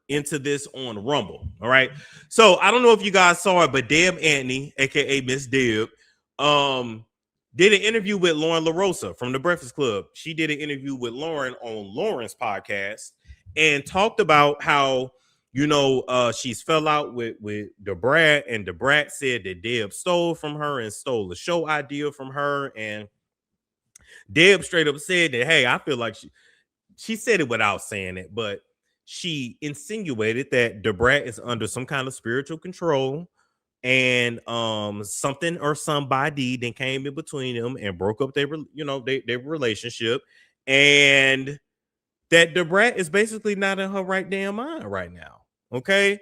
into this on Rumble. All right. So I don't know if you guys saw it, but Deb Antney, aka Miss Deb, did an interview with Lauren LaRosa from the Breakfast Club. She did an interview with Lauren on Lauren's podcast and talked about how, she's fell out with the Brat, and the Brat said that Deb stole from her and stole a show idea from her. And Deb straight up said that, hey, I feel like she said it without saying it, but she insinuated that the Brat is under some kind of spiritual control, and something or somebody then came in between them and broke up their relationship, and that the Brat is basically not in her right damn mind right now. Okay,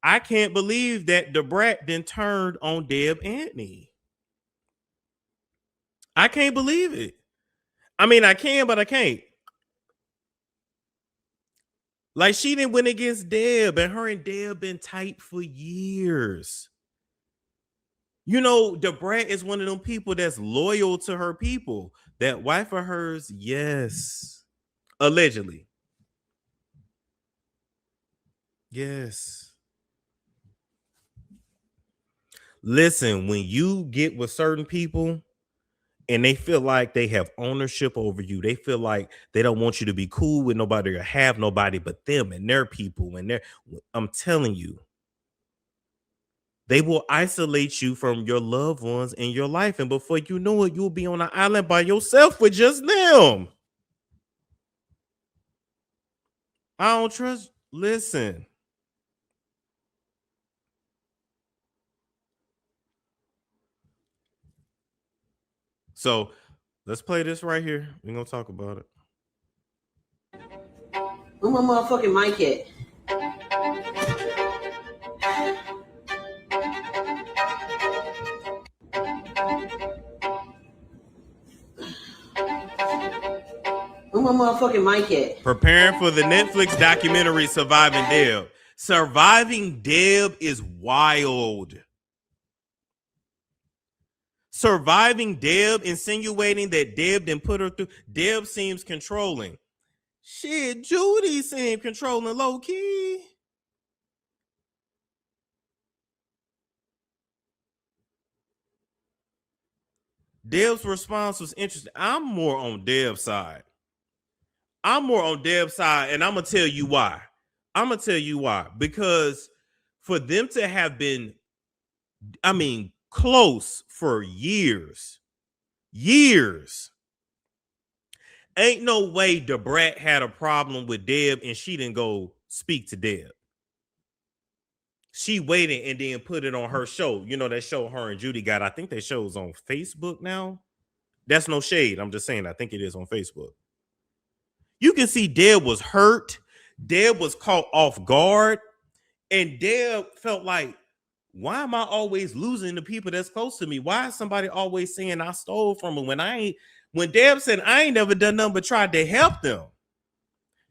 I can't believe that the Brat then turned on Deb Antney. I can't believe it. I mean, I can, but I can't. Like, she didn't win against Deb, and her and Deb been tight for years. The Brat is one of them people that's loyal to her people. That wife of hers, yes. Allegedly. Yes. Listen, when you get with certain people and they feel like they have ownership over you, they feel like they don't want you to be cool with nobody or have nobody but them and their people. And I'm telling you, they will isolate you from your loved ones in your life. And before you know it, you'll be on an island by yourself with just them. I don't trust. Listen. So let's play this right here. We're going to talk about it. Where my motherfucking mic at? Where my motherfucking mic at? Preparing for the Netflix documentary Surviving Deb. Surviving Deb is wild. Surviving Deb, insinuating that Deb didn't put her through. Deb seems controlling. Shit, Judy seemed controlling low key. Deb's response was interesting. I'm more on Deb's side. And I'm going to tell you why. Because for them to have been, close for years, ain't no way the Brat had a problem with Deb and she didn't go speak to Deb. She waited and then put it on her show. That show her and Judy got. I think that show's on Facebook now. That's no shade. I'm just saying, I think it is on Facebook. You can see Deb was hurt. Deb was caught off guard. And Deb felt like, why am I always losing the people that's close to me? Why is somebody always saying I stole from them when Deb said I ain't never done nothing but tried to help them?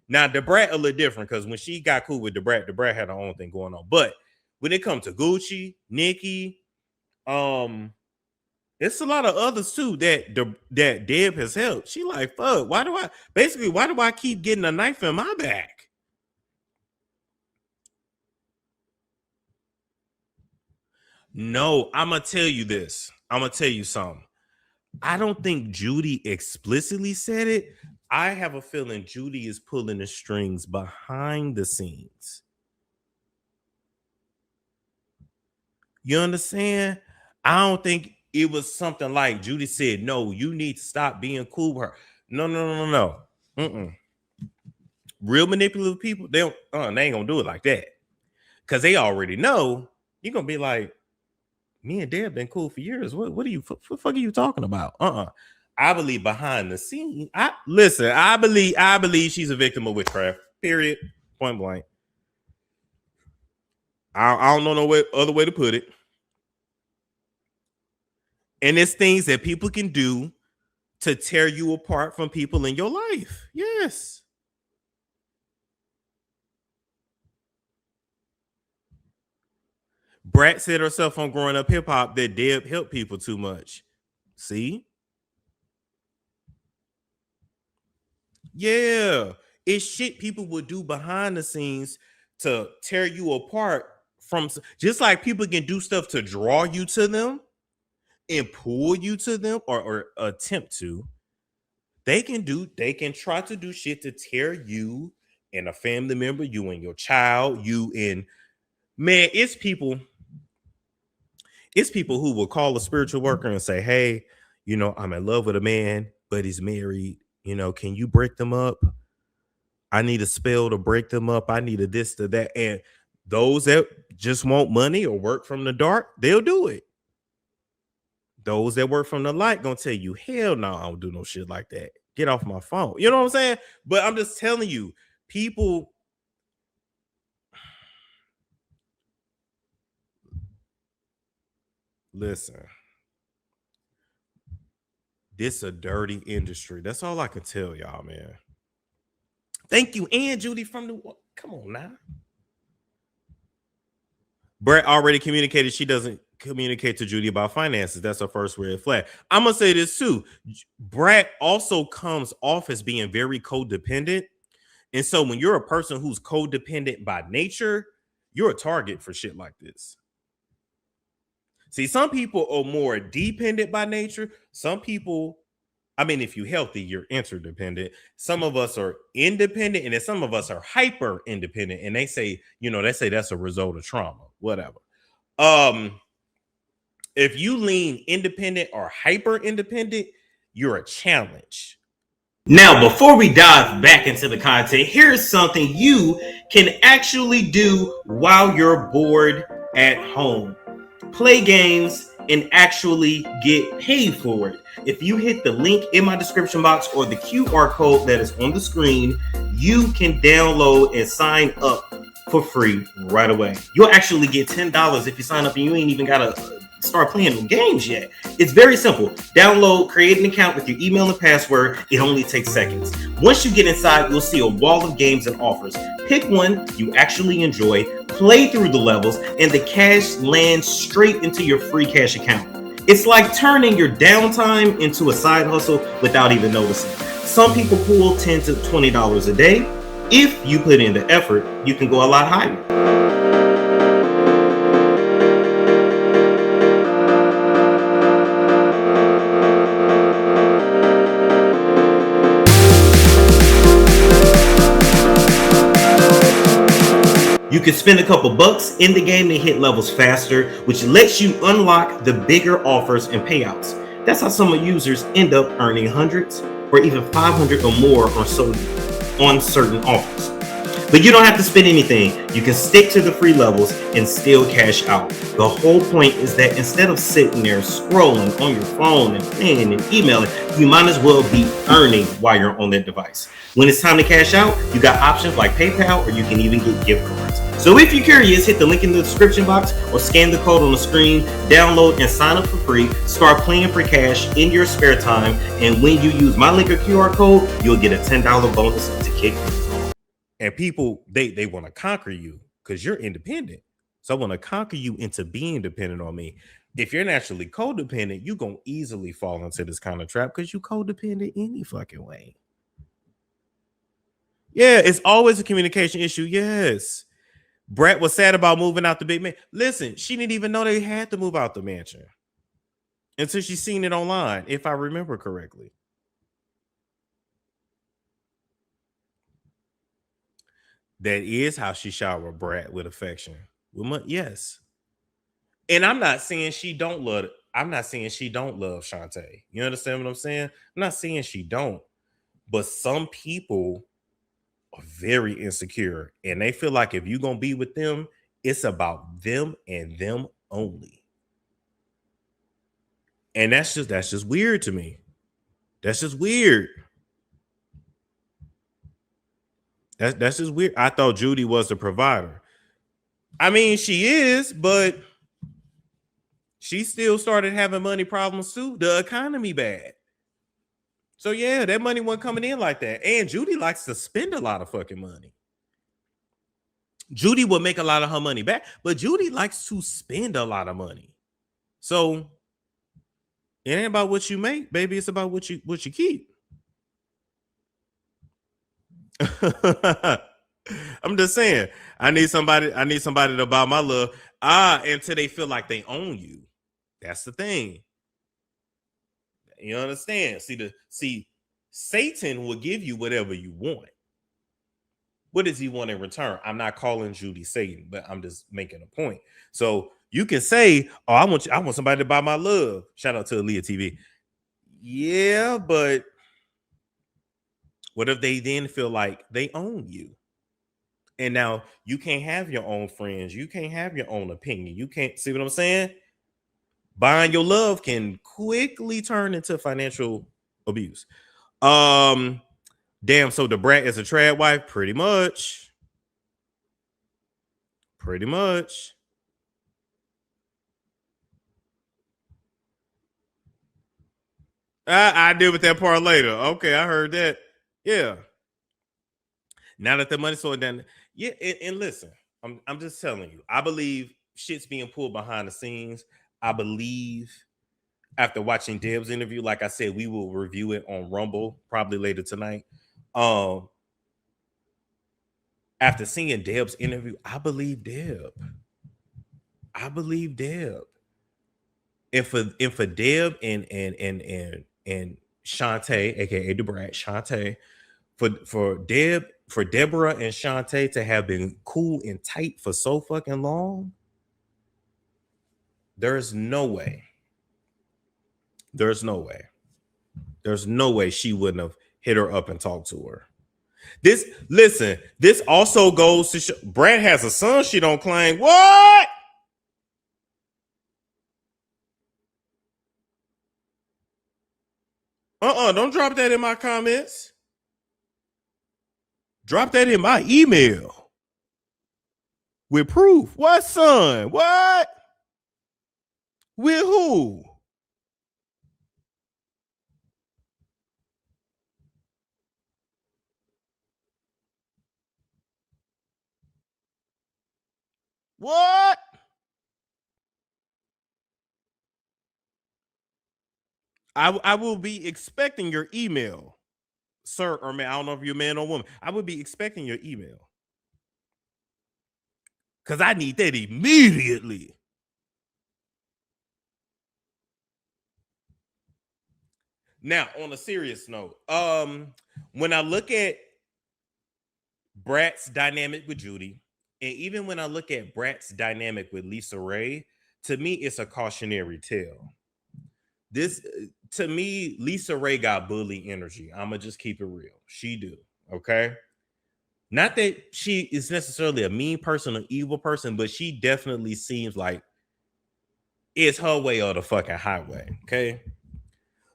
Now, the Brat a little different, because when she got cool with the Brat had her own thing going on. But when it comes to Gucci, Nikki, it's a lot of others too that Deb has helped. She like, fuck, why do I keep getting a knife in my back? No, I'm going to tell you this. I'm going to tell you something. I don't think Judy explicitly said it. I have a feeling Judy is pulling the strings behind the scenes. You understand? I don't think it was something like Judy said, no, you need to stop being cool with her. No. Real manipulative people, they ain't going to do it like that. Because they already know you're going to be like, me and Deb been cool for years. What the fuck are you talking about? I believe behind the scene. I believe she's a victim of witchcraft. Period. Point blank. I don't know no other way to put it. And it's things that people can do to tear you apart from people in your life. Yes. Brat said herself on Growing Up Hip Hop that Deb helped people too much. See? Yeah. It's shit people would do behind the scenes to tear you apart from, just like people can do stuff to draw you to them and pull you to them, or attempt to. They can try to do shit to tear you and a family member, you and your child, you and, man, it's people who will call a spiritual worker and say, hey, I'm in love with a man, but he's married. Can you break them up? I need a spell to break them up. I need a this to that. And those that just want money or work from the dark, they'll do it. Those that work from the light gonna tell you, hell no, I don't do no shit like that. Get off my phone. You know what I'm saying? But I'm just telling you, people, listen, this a dirty industry. That's all I can tell y'all, man. Thank you, and Judy from the, come on now. Brett already communicated she doesn't communicate to Judy about finances. That's her first red flag. I'm gonna say this too. Brett also comes off as being very codependent. And so when you're a person who's codependent by nature, you're a target for shit like this. See, some people are more dependent by nature. Some people, I mean, if you're healthy, you're interdependent. Some of us are independent, and then some of us are hyper independent. And they say that's a result of trauma, whatever. If you lean independent or hyper independent, you're a challenge. Now, before we dive back into the content, here's something you can actually do while you're bored at home. Play games and actually get paid for it. If you hit the link in my description box or the QR code that is on the screen, you can download and sign up for free right away. You'll actually get $10 if you sign up and you ain't even gotta start playing the games yet. It's very simple. Download, create an account with your email and password. It only takes seconds. Once you get inside, you'll see a wall of games and offers. Pick one you actually enjoy, play through the levels, and the cash lands straight into your free cash account. It's like turning your downtime into a side hustle without even noticing. Some people pull $10 to $20 a day. If you put in the effort, you can go a lot higher. You can spend a couple bucks in the game to hit levels faster, which lets you unlock the bigger offers and payouts. That's how some users end up earning hundreds or even 500 or more on certain offers. But you don't have to spend anything. You can stick to the free levels and still cash out. The whole point is that instead of sitting there scrolling on your phone and playing and emailing, you might as well be earning while you're on that device. When it's time to cash out, you got options like PayPal, or you can even get gift cards. So if you're curious, hit the link in the description box or scan the code on the screen, download and sign up for free, start playing for cash in your spare time, and when you use my link or QR code, you'll get a $10 bonus to kick things off. And people, they want to conquer you because you're independent. So I want to conquer you into being dependent on me. If you're naturally codependent, you're going to easily fall into this kind of trap because you codependent any fucking way. Yeah, it's always a communication issue. Yes. Brett was sad about moving out the big man. Listen, she didn't even know they had to move out the mansion until she seen it online, if I remember correctly. That is how she showered Brett with affection. Yes. And I'm not saying she don't love Shantae. You understand what I'm saying? I'm not saying she don't. But some people are very insecure, and they feel like if you're gonna be with them, it's about them and them only. And that's just weird to me. That's just weird. That's just weird. I thought Judy was the provider. I mean, she is, but she still started having money problems too. The economy bad. So yeah, that money wasn't coming in like that. And Judy likes to spend a lot of fucking money. Judy will make a lot of her money back, but Judy likes to spend a lot of money. So it ain't about what you make, baby. It's about what you keep. I'm just saying, I need somebody to buy my love. Until they feel like they own you. That's the thing. You understand? See, Satan will give you whatever you want. What does he want in return? I'm not calling Judy Satan, but I'm just making a point. So you can say, "Oh, I want somebody to buy my love." Shout out to Aaliyah TV. Yeah, but what if they then feel like they own you? And now you can't have your own friends. You can't have your own opinion. You can't see what I'm saying? Buying your love can quickly turn into financial abuse. Damn, so the brat is a trad wife? Pretty much. Pretty much. I deal with that part later. Okay, I heard that. Yeah. Now that the money's slowing down. Yeah, and listen, I'm just telling you, I believe shit's being pulled behind the scenes. I believe after watching Deb's interview, like I said, we will review it on Rumble probably later tonight. After seeing Deb's interview, I believe Deb. And for Deb and Shantae, aka the brat, Shantae, for Deborah and Shantae to have been cool and tight for so fucking long, there's no way she wouldn't have hit her up and talked to her. This also goes to show Brad has a son she don't claim. What? Don't drop that in my comments. Drop that in my email with proof. What son? What? With who? What? I will be expecting your email, sir or man. I don't know if you're a man or woman. I would be expecting your email because I need that immediately. Now, on a serious note, when I look at Brat's dynamic with Judy, and even when I look at Brat's dynamic with Lisa Ray, to me, it's a cautionary tale. This, to me, Lisa Ray got bully energy. I'ma just keep it real. She do, okay? Not that she is necessarily a mean person or evil person, but she definitely seems like it's her way or the fucking highway, okay?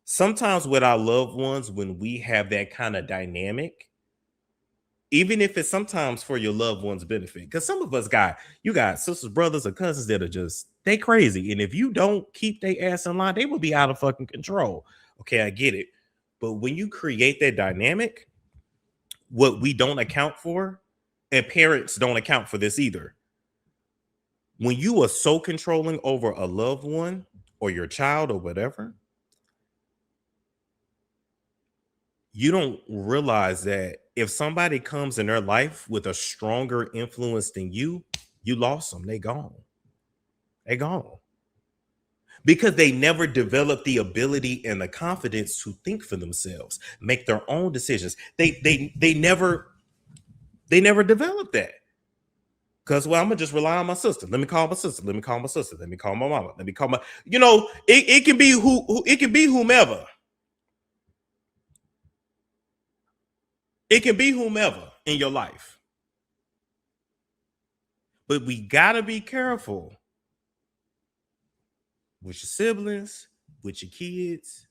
Sometimes with our loved ones, when we have that kind of dynamic, even if it's sometimes for your loved one's benefit, because some of us got sisters, brothers, or cousins that are just they crazy, and if you don't keep their ass in line, they will be out of fucking control. Okay, I get it, but when you create that dynamic, what we don't account for, and parents don't account for this either. When you are so controlling over a loved one or your child or whatever, you don't realize that if somebody comes in their life with a stronger influence than you lost them. They gone. Because they never developed the ability and the confidence to think for themselves, make their own decisions. They never developed that. Because, well, I'm gonna just rely on my sister. Let me call my sister. Let me call my sister. Let me call my mama. Let me call my, it can be it can be whomever. It can be whomever in your life. But we gotta be careful with your siblings, with your kids.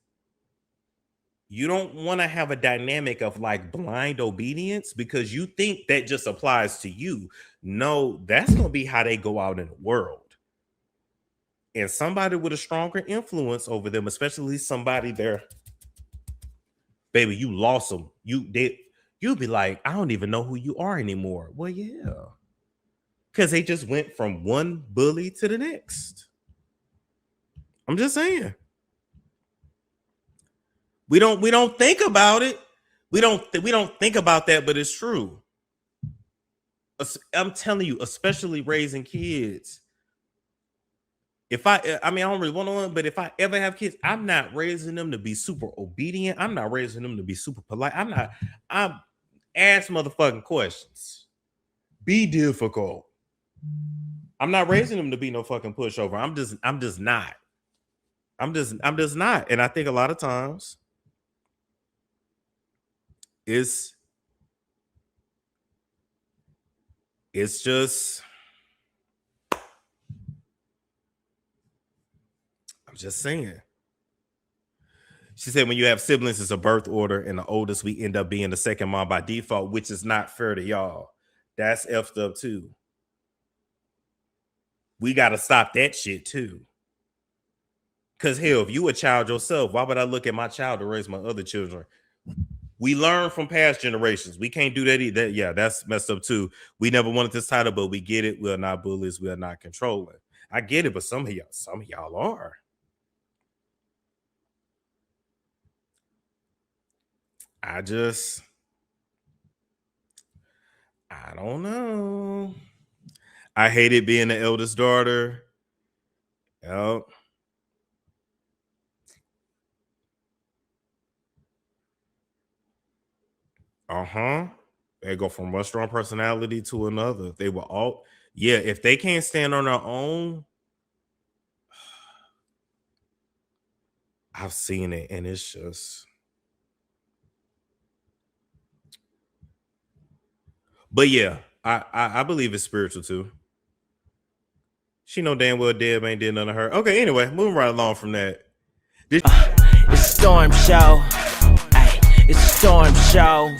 You don't want to have a dynamic of like blind obedience because you think that just applies to you. No, that's gonna be how they go out in the world. And somebody with a stronger influence over them, especially somebody there, baby, you lost them. You'll be like, I don't even know who you are anymore. Well, yeah. Because they just went from one bully to the next. I'm just saying. We don't think about it, We don't think about that, but it's true. I'm telling you, especially raising kids. If I don't really want one, but if I ever have kids, I'm not raising them to be super obedient. I'm not raising them to be super polite. I'm ask motherfucking questions. Be difficult. I'm not raising them to be no fucking pushover. I'm just not. I'm just not. And I think a lot of times it's just, I'm just saying. She said when you have siblings, it's a birth order, and the oldest we end up being the second mom by default, which is not fair to y'all. That's effed up too. We got to stop that shit too. Because hell, if you a child yourself, why would I look at my child to raise my other children? We learn from past generations. We can't do that either. Yeah, that's messed up too. We never wanted this title, but we get it. We're not bullies. We're not controlling. I get it, but some of y'all are. I don't know. I hated being the eldest daughter. Yep. They go from one strong personality to another. They were all, yeah, if they can't stand on their own, I've seen it, and it's just. But yeah, I believe it's spiritual too. She know damn well Deb ain't did none of her. Okay, anyway, moving right along from that. It's a storm show. Ay, it's a storm show.